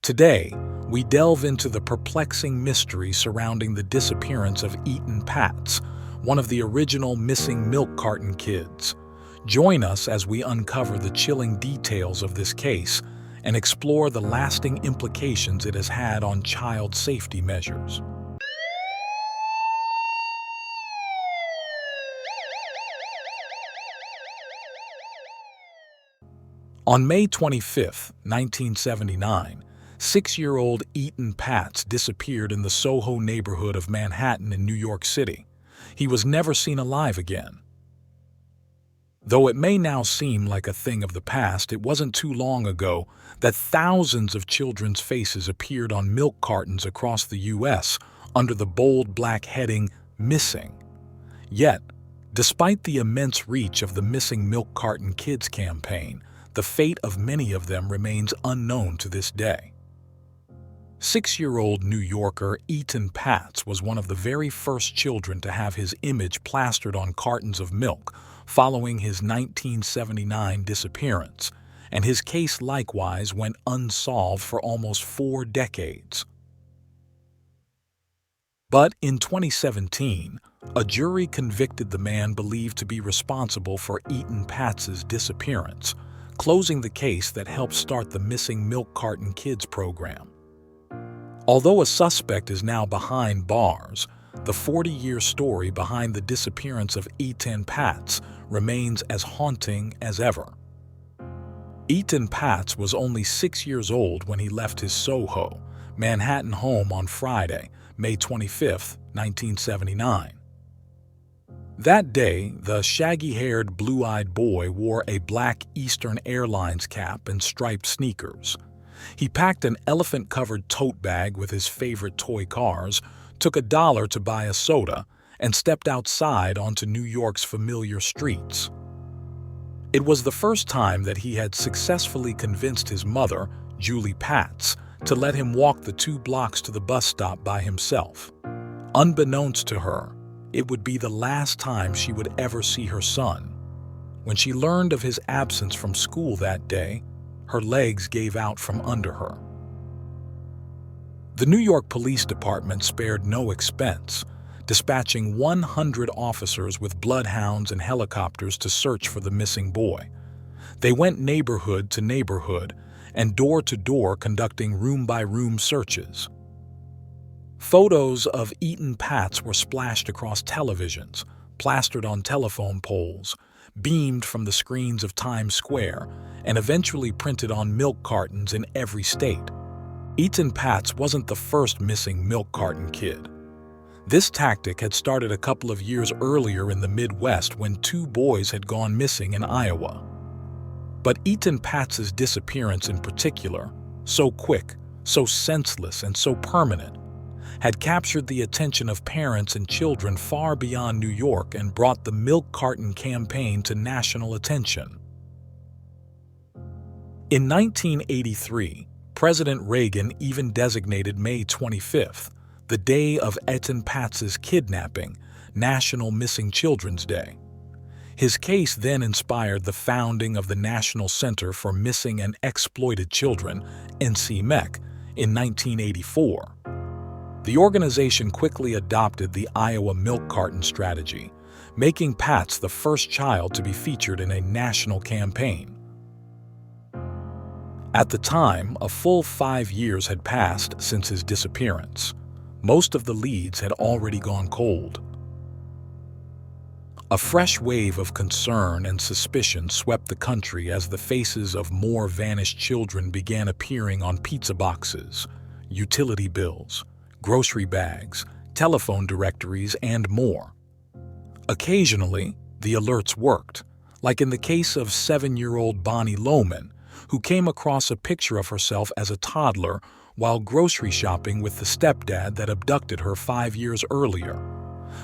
Today, we delve into the perplexing mystery surrounding the disappearance of Etan Patz, one of the original missing milk carton kids. Join us as we uncover the chilling details of this case and explore the lasting implications it has had on child safety measures. On May 25, 1979, 6-year-old Etan Patz disappeared in the Soho neighborhood of Manhattan in New York City. He was never seen alive again. Though it may now seem like a thing of the past, it wasn't too long ago that thousands of children's faces appeared on milk cartons across the U.S. under the bold black heading, "Missing." Yet, despite the immense reach of the Missing Milk Carton Kids campaign, the fate of many of them remains unknown to this day. 6-year-old New Yorker Etan Patz was one of the very first children to have his image plastered on cartons of milk following his 1979 disappearance, and his case likewise went unsolved for almost 4 decades. But in 2017, a jury convicted the man believed to be responsible for Etan Patz's disappearance, closing the case that helped start the Missing Milk Carton Kids program. Although a suspect is now behind bars, the 40-year story behind the disappearance of Etan Patz remains as haunting as ever. Etan Patz was only 6 years old when he left his Soho, Manhattan home on Friday, May 25, 1979. That day, the shaggy-haired, blue-eyed boy wore a black Eastern Airlines cap and striped sneakers. He packed an elephant-covered tote bag with his favorite toy cars, took $1 to buy a soda, and stepped outside onto New York's familiar streets. It was the first time that he had successfully convinced his mother, Julie Patz, to let him walk the 2 blocks to the bus stop by himself. Unbeknownst to her, it would be the last time she would ever see her son. When she learned of his absence from school that day, her legs gave out from under her. The New York Police Department spared no expense, dispatching 100 officers with bloodhounds and helicopters to search for the missing boy. They went neighborhood to neighborhood and door to door, conducting room-by-room searches. Photos of Etan Patz were splashed across televisions, plastered on telephone poles, beamed from the screens of Times Square, and eventually printed on milk cartons in every state. Etan Patz wasn't the first missing milk carton kid. This tactic had started a couple of years earlier in the Midwest when 2 boys had gone missing in Iowa. But Etan Patz's disappearance in particular, so quick, so senseless, and so permanent, had captured the attention of parents and children far beyond New York and brought the milk carton campaign to national attention. In 1983, President Reagan even designated May 25th, the day of Etan Patz's kidnapping, National Missing Children's Day. His case then inspired the founding of the National Center for Missing and Exploited Children, NCMEC, in 1984. The organization quickly adopted the Iowa milk carton strategy, making Patz the first child to be featured in a national campaign. At the time, a full 5 years had passed since his disappearance. Most of the leads had already gone cold. A fresh wave of concern and suspicion swept the country as the faces of more vanished children began appearing on pizza boxes, utility bills, grocery bags, telephone directories, and more. Occasionally, the alerts worked, like in the case of 7-year-old Bonnie Lohman, who came across a picture of herself as a toddler while grocery shopping with the stepdad that abducted her 5 years earlier.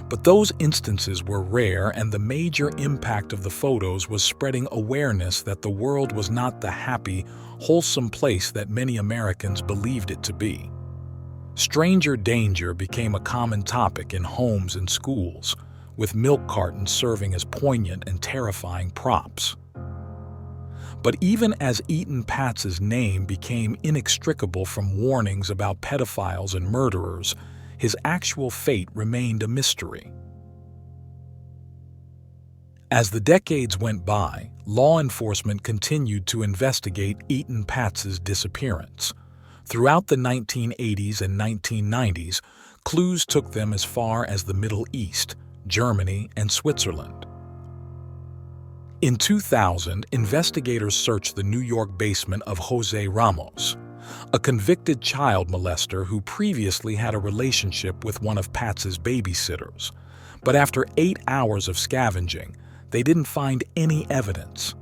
But those instances were rare, and the major impact of the photos was spreading awareness that the world was not the happy, wholesome place that many Americans believed it to be. Stranger danger became a common topic in homes and schools, with milk cartons serving as poignant and terrifying props. But even as Etan Patz's name became inextricable from warnings about pedophiles and murderers, his actual fate remained a mystery. As the decades went by, law enforcement continued to investigate Etan Patz's disappearance. Throughout the 1980s and 1990s, clues took them as far as the Middle East, Germany, and Switzerland. In 2000, investigators searched the New York basement of Jose Ramos, a convicted child molester who previously had a relationship with one of Patz's babysitters. But after 8 hours of scavenging, they didn't find any evidence.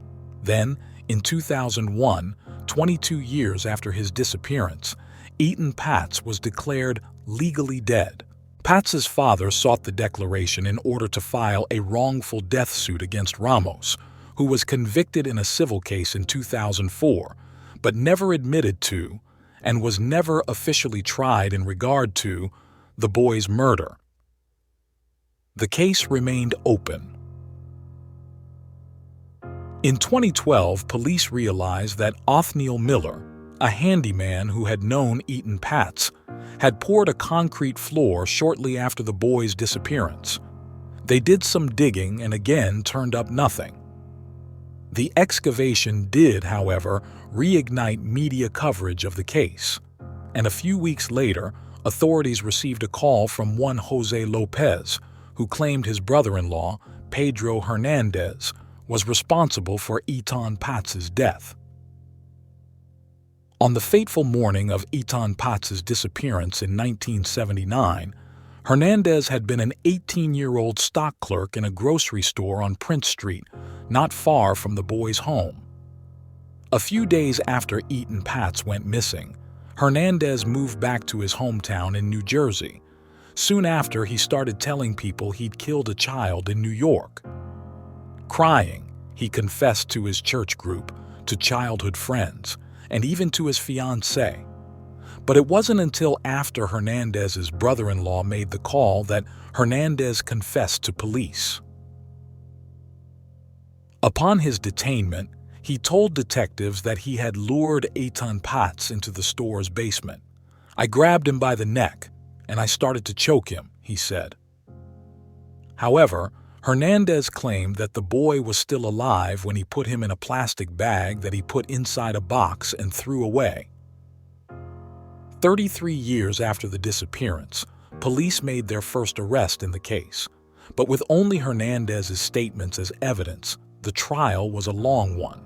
Then, in 2001, 22 years after his disappearance, Etan Patz was declared legally dead. Patz's father sought the declaration in order to file a wrongful death suit against Ramos, who was convicted in a civil case in 2004, but never admitted to, and was never officially tried in regard to, the boy's murder. The case remained open. In 2012, police realized that Othniel Miller, a handyman who had known Etan Patz, had poured a concrete floor shortly after the boy's disappearance. They did some digging and again turned up nothing. The excavation did, however, reignite media coverage of the case, and a few weeks later, authorities received a call from one Jose Lopez, who claimed his brother-in-law, Pedro Hernandez, was responsible for Etan Patz's death. On the fateful morning of Etan Patz's disappearance in 1979, Hernandez had been an 18-year-old stock clerk in a grocery store on Prince Street, not far from the boy's home. A few days after Etan Patz went missing, Hernandez moved back to his hometown in New Jersey. Soon after, he started telling people he'd killed a child in New York. Crying, he confessed to his church group, to childhood friends, and even to his fiancée. But it wasn't until after Hernandez's brother-in-law made the call that Hernandez confessed to police. Upon his detainment, he told detectives that he had lured Etan Patz into the store's basement. "I grabbed him by the neck, and I started to choke him," he said. However, Hernandez claimed that the boy was still alive when he put him in a plastic bag that he put inside a box and threw away. 33 years after the disappearance, police made their first arrest in the case. But with only Hernandez's statements as evidence, the trial was a long one.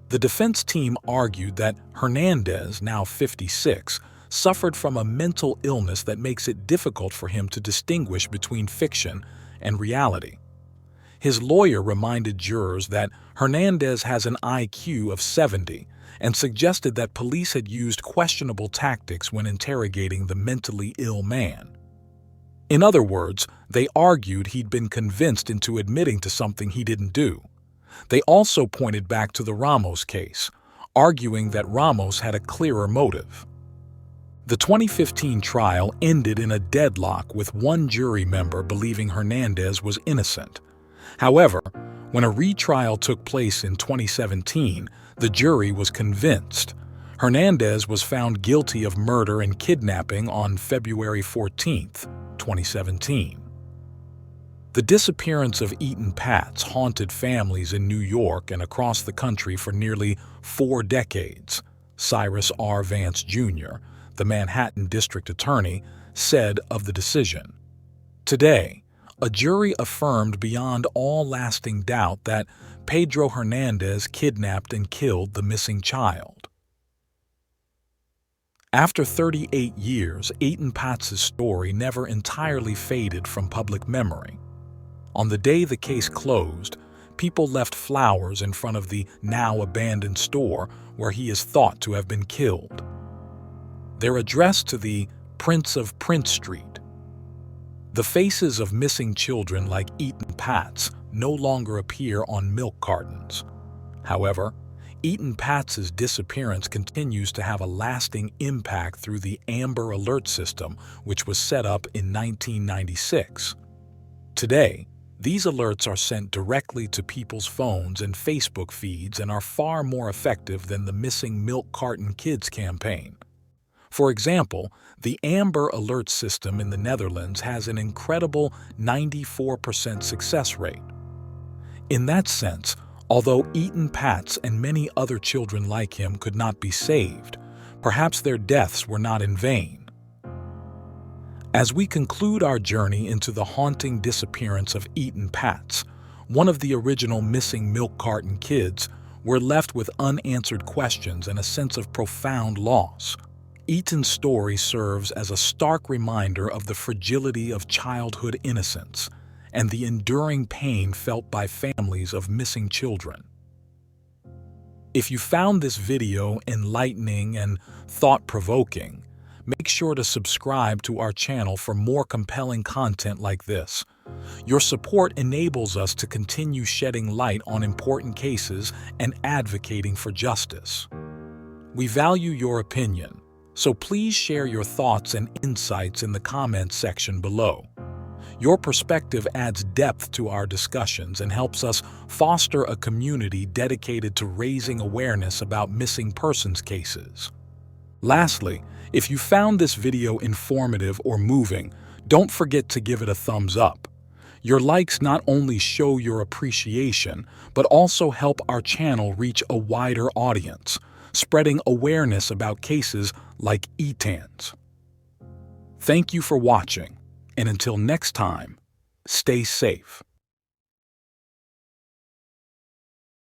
The defense team argued that Hernandez, now 56, suffered from a mental illness that makes it difficult for him to distinguish between fiction and reality. His lawyer reminded jurors that Hernandez has an IQ of 70 and suggested that police had used questionable tactics when interrogating the mentally ill man. In other words, they argued he'd been convinced into admitting to something he didn't do. They also pointed back to the Ramos case, arguing that Ramos had a clearer motive. The 2015 trial ended in a deadlock with one jury member believing Hernandez was innocent. However, when a retrial took place in 2017, the jury was convinced. Hernandez was found guilty of murder and kidnapping on February 14, 2017. The disappearance of Etan Patz haunted families in New York and across the country for nearly 4 decades. Cyrus R. Vance Jr., the Manhattan District Attorney, said of the decision, "Today, a jury affirmed beyond all lasting doubt that Pedro Hernandez kidnapped and killed the missing child." After 38 years, Etan Patz's story never entirely faded from public memory. On the day the case closed, people left flowers in front of the now-abandoned store where he is thought to have been killed. They're addressed to the Prince of Prince Street. The faces of missing children like Etan Patz no longer appear on milk cartons. However, Etan Patz's disappearance continues to have a lasting impact through the Amber Alert system, which was set up in 1996. Today, These alerts are sent directly to people's phones and Facebook feeds and are far more effective than the Missing Milk Carton Kids campaign. For example, the Amber Alert system in the Netherlands has an incredible 94% success rate. In that sense, although Etan Patz and many other children like him could not be saved, perhaps their deaths were not in vain. As we conclude our journey into the haunting disappearance of Etan Patz, one of the original Missing Milk Carton Kids, we're left with unanswered questions and a sense of profound loss. Etan's story serves as a stark reminder of the fragility of childhood innocence and the enduring pain felt by families of missing children. If you found this video enlightening and thought-provoking, make sure to subscribe to our channel for more compelling content like this. Your support enables us to continue shedding light on important cases and advocating for justice. We value your opinion, so please share your thoughts and insights in the comments section below. Your perspective adds depth to our discussions and helps us foster a community dedicated to raising awareness about missing persons cases. Lastly, if you found this video informative or moving, don't forget to give it a thumbs up. Your likes not only show your appreciation, but also help our channel reach a wider audience, spreading awareness about cases like Etan's. Thank you for watching, and until next time, stay safe.